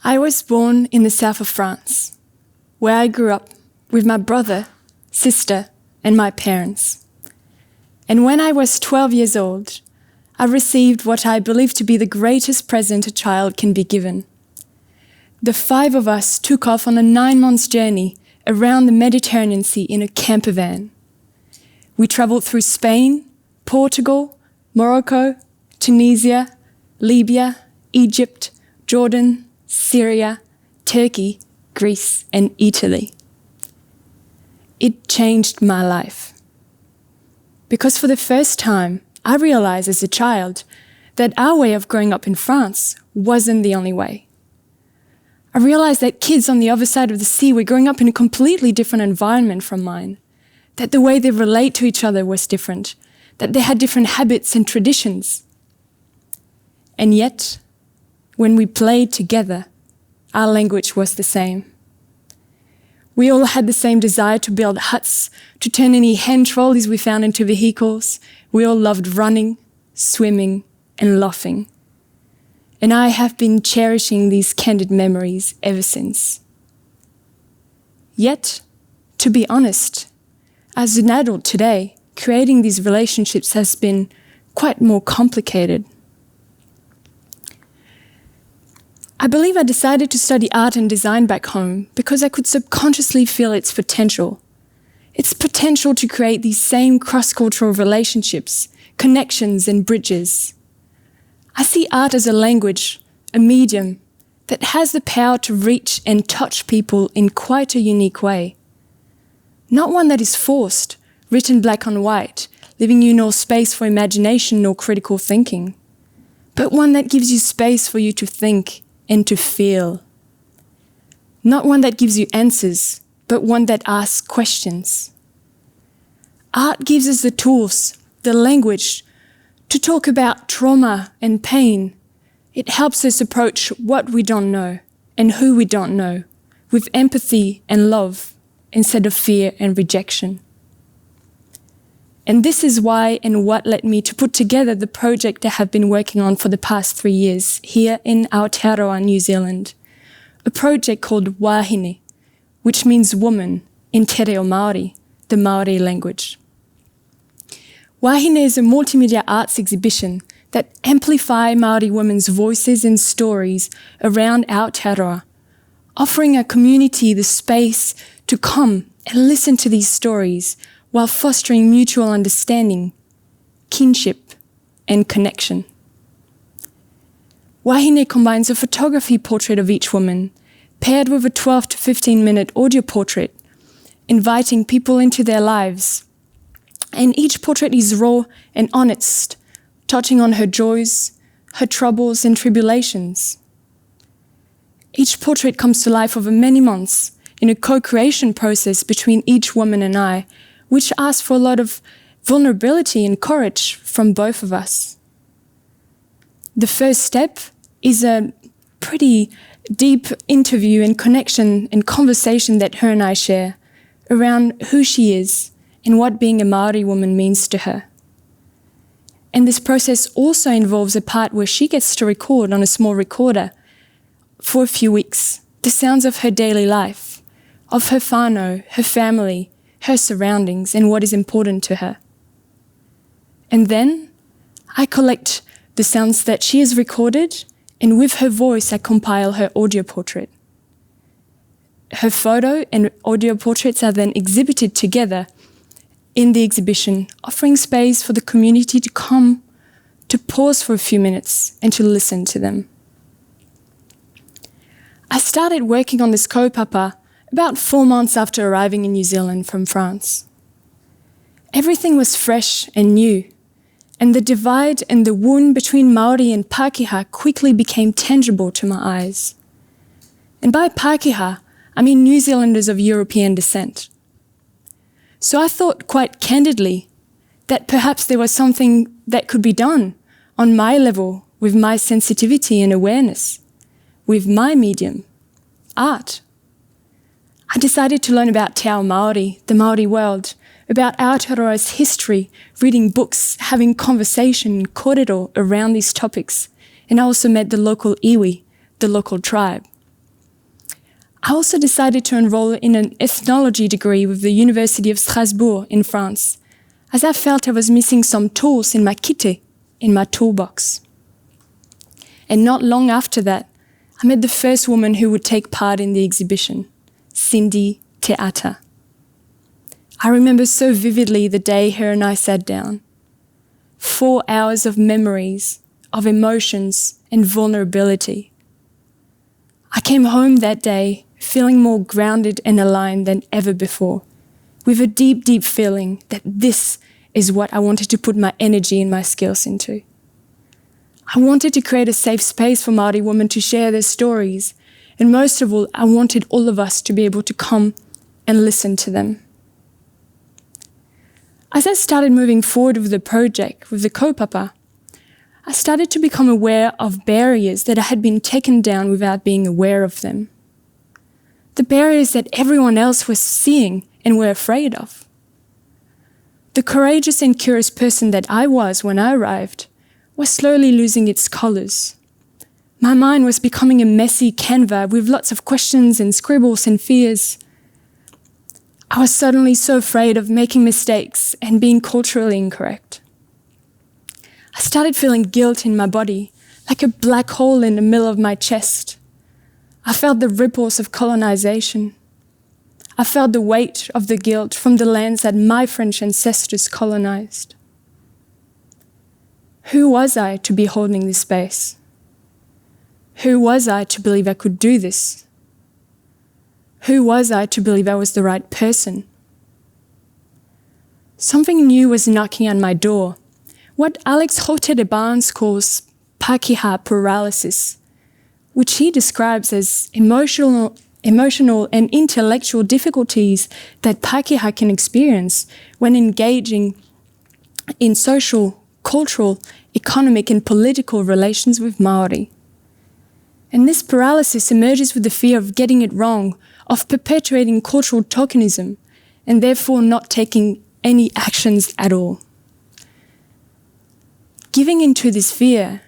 I was born in the south of France, where I grew up with my brother, sister, and my parents. And when I was 12 years old, I received what I believe to be the greatest present a child can be given. The 5 of us took off on a 9-month journey around the Mediterranean Sea in a camper van. We traveled through Spain, Portugal, Morocco, Tunisia, Libya, Egypt, Jordan, Syria, Turkey, Greece, and Italy. It changed my life. Because for the first time, I realized as a child that our way of growing up in France wasn't the only way. I realized that kids on the other side of the sea were growing up in a completely different environment from mine, that the way they relate to each other was different, that they had different habits and traditions. And yet, when we played together, our language was the same. We all had the same desire to build huts, to turn any hand trolleys we found into vehicles. We all loved running, swimming, and laughing. And I have been cherishing these candid memories ever since. Yet, to be honest, as an adult today, creating these relationships has been quite more complicated. I believe I decided to study art and design back home because I could subconsciously feel its potential. Its potential to create these same cross-cultural relationships, connections, and bridges. I see art as a language, a medium, that has the power to reach and touch people in quite a unique way. Not one that is forced, written black on white, leaving you no space for imagination nor critical thinking, but one that gives you space for you to think and to feel. Not one that gives you answers, but one that asks questions. Art gives us the tools, the language, to talk about trauma and pain. It helps us approach what we don't know and who we don't know with empathy and love instead of fear and rejection. And this is why and what led me to put together the project I have been working on for the past 3 years here in Aotearoa, New Zealand, a project called Wahine, which means woman in Te Reo Māori, the Māori language. Wahine is a multimedia arts exhibition that amplify Māori women's voices and stories around Aotearoa, offering a community the space to come and listen to these stories while fostering mutual understanding, kinship, and connection. Wahine combines a photography portrait of each woman, paired with a 12 to 15-minute audio portrait, inviting people into their lives. And each portrait is raw and honest, touching on her joys, her troubles and tribulations. Each portrait comes to life over many months in a co-creation process between each woman and I, which asks for a lot of vulnerability and courage from both of us. The first step is a pretty deep interview and connection and conversation that her and I share around who she is and what being a Māori woman means to her. And this process also involves a part where she gets to record on a small recorder for a few weeks the sounds of her daily life, of her whānau, her family, her surroundings, and what is important to her. And then I collect the sounds that she has recorded, and with her voice I compile her audio portrait. Her photo and audio portraits are then exhibited together in the exhibition, offering space for the community to come, to pause for a few minutes and to listen to them. I started working on this kaupapa about 4 months after arriving in New Zealand from France. Everything was fresh and new, and the divide and the wound between Māori and Pākehā quickly became tangible to my eyes. And by Pākehā, I mean New Zealanders of European descent. So I thought quite candidly that perhaps there was something that could be done on my level with my sensitivity and awareness, with my medium, art. I decided to learn about Te Ao Māori, the Māori world, about Aotearoa's history, reading books, having conversation in kōrero around these topics, and I also met the local iwi, the local tribe. I also decided to enroll in an ethnology degree with the University of Strasbourg in France, as I felt I was missing some tools in my kit, in my toolbox. And not long after that, I met the first woman who would take part in the exhibition, Cindy Theater. I remember so vividly the day her and I sat down. 4 hours of memories, of emotions and vulnerability. I came home that day feeling more grounded and aligned than ever before, with a deep, deep feeling that this is what I wanted to put my energy and my skills into. I wanted to create a safe space for Māori women to share their stories, and most of all, I wanted all of us to be able to come and listen to them. As I started moving forward with the project, with the kaupapa, I started to become aware of barriers that had been taken down without being aware of them. The barriers that everyone else was seeing and were afraid of. The courageous and curious person that I was when I arrived was slowly losing its colours. My mind was becoming a messy canvas with lots of questions and scribbles and fears. I was suddenly so afraid of making mistakes and being culturally incorrect. I started feeling guilt in my body, like a black hole in the middle of my chest. I felt the ripples of colonization. I felt the weight of the guilt from the lands that my French ancestors colonized. Who was I to be holding this space? Who was I to believe I could do this? Who was I to believe I was the right person? Something new was knocking on my door, what Alex Hotede Barnes calls Pākehā paralysis, which he describes as emotional and intellectual difficulties that Pākehā can experience when engaging in social, cultural, economic and political relations with Māori. And this paralysis emerges with the fear of getting it wrong, of perpetuating cultural tokenism, and therefore not taking any actions at all. Giving into this fear,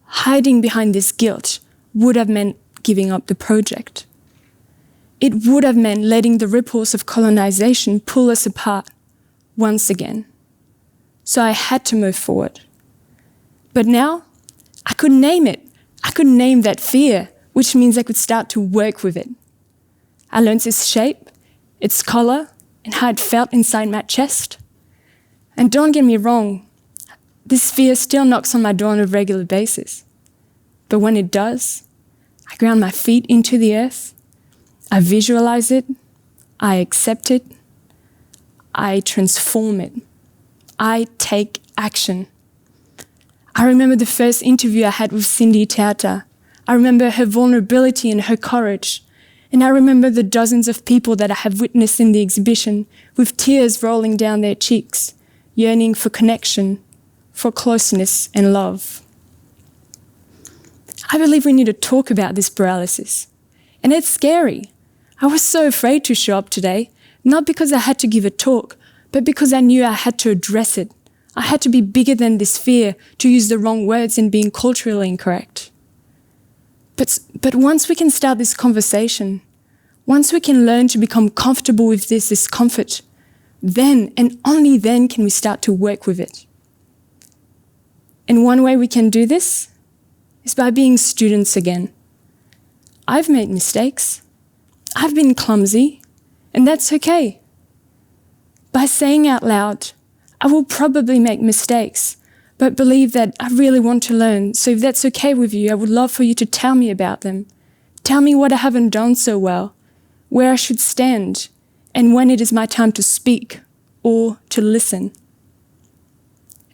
hiding behind this guilt, would have meant giving up the project. It would have meant letting the ripples of colonization pull us apart once again. So I had to move forward. But now, I could name it. I could name that fear, which means I could start to work with it. I learned its shape, its color, and how it felt inside my chest. And don't get me wrong, this fear still knocks on my door on a regular basis. But when it does, I ground my feet into the earth, I visualize it, I accept it, I transform it, I take action. I remember the first interview I had with Cindy Theater. I remember her vulnerability and her courage. And I remember the dozens of people that I have witnessed in the exhibition with tears rolling down their cheeks, yearning for connection, for closeness and love. I believe we need to talk about this paralysis. And it's scary. I was so afraid to show up today, not because I had to give a talk, but because I knew I had to address it. I had to be bigger than this fear, to use the wrong words and being culturally incorrect. But once we can start this conversation, once we can learn to become comfortable with this discomfort, then and only then can we start to work with it. And one way we can do this is by being students again. I've made mistakes. I've been clumsy, and that's okay. By saying out loud, I will probably make mistakes, but believe that I really want to learn. So if that's okay with you, I would love for you to tell me about them. Tell me what I haven't done so well, where I should stand, and when it is my time to speak or to listen.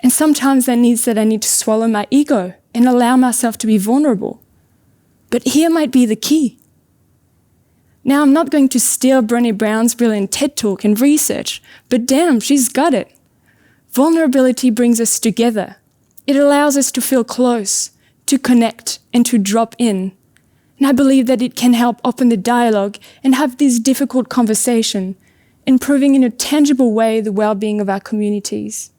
And sometimes that means that I need to swallow my ego and allow myself to be vulnerable. But here might be the key. Now, I'm not going to steal Brené Brown's brilliant TED Talk and research, but damn, she's got it. Vulnerability brings us together. It allows us to feel close, to connect, and to drop in. And I believe that it can help open the dialogue and have this difficult conversation, improving in a tangible way the well-being of our communities.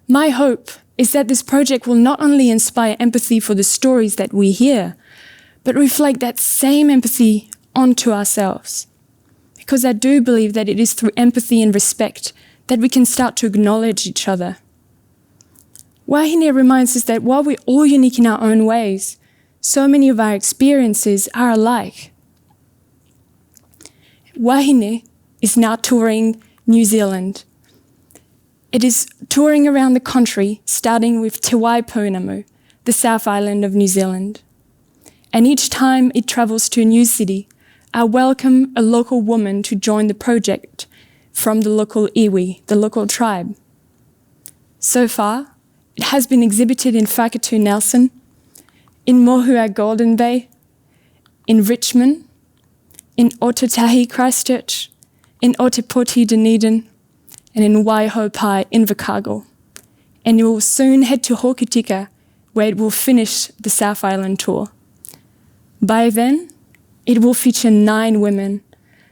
My hope is that this project will not only inspire empathy for the stories that we hear, but reflect that same empathy onto ourselves. Because I do believe that it is through empathy and respect that we can start to acknowledge each other. Wahine reminds us that while we're all unique in our own ways, so many of our experiences are alike. Wahine is now touring New Zealand. It is touring around the country, starting with Te Waipounamu, the South Island of New Zealand. And each time it travels to a new city, I welcome a local woman to join the project from the local iwi, the local tribe. So far, it has been exhibited in Whakatu Nelson, in Mohua Golden Bay, in Richmond, in Otatahi Christchurch, in Otepoti Dunedin, and in Waihopai Invercargill. And it will soon head to Hokitika, where it will finish the South Island tour. By then, it will feature 9 women,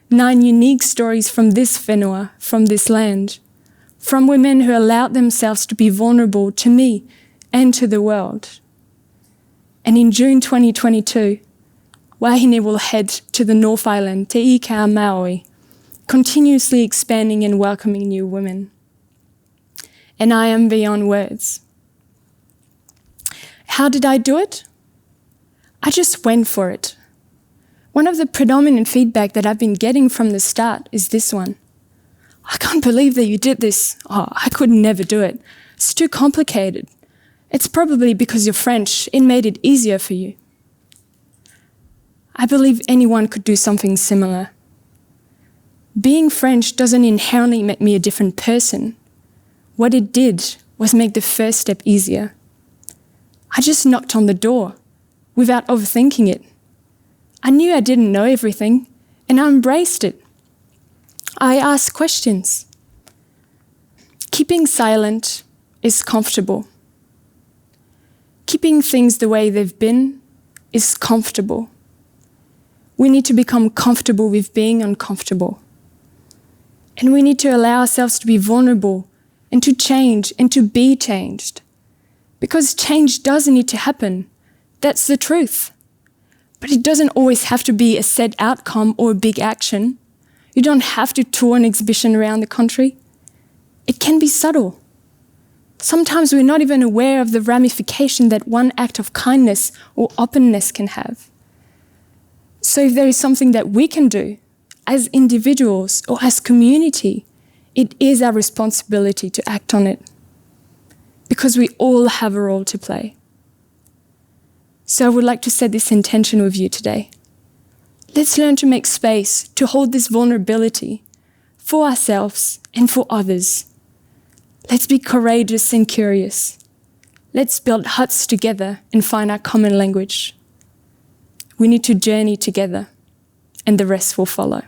9 unique stories from this whenua, from this land, from women who allowed themselves to be vulnerable to me and to the world. And in June 2022, Wahine will head to the North Island, Te Ika Maui, continuously expanding and welcoming new women. And I am beyond words. How did I do it? I just went for it. One of the predominant feedback that I've been getting from the start is this one. I can't believe that you did this. Oh, I could never do it. It's too complicated. It's probably because you're French. It made it easier for you. I believe anyone could do something similar. Being French doesn't inherently make me a different person. What it did was make the first step easier. I just knocked on the door without overthinking it. I knew I didn't know everything, and I embraced it. I asked questions. Keeping silent is comfortable. Keeping things the way they've been is comfortable. We need to become comfortable with being uncomfortable. And we need to allow ourselves to be vulnerable and to change and to be changed. Because change does need to happen. That's the truth. But it doesn't always have to be a set outcome or a big action. You don't have to tour an exhibition around the country. It can be subtle. Sometimes we're not even aware of the ramification that one act of kindness or openness can have. So if there is something that we can do as individuals or as community, it is our responsibility to act on it. Because we all have a role to play. So I would like to set this intention with you today. Let's learn to make space to hold this vulnerability for ourselves and for others. Let's be courageous and curious. Let's build huts together and find our common language. We need to journey together, and the rest will follow.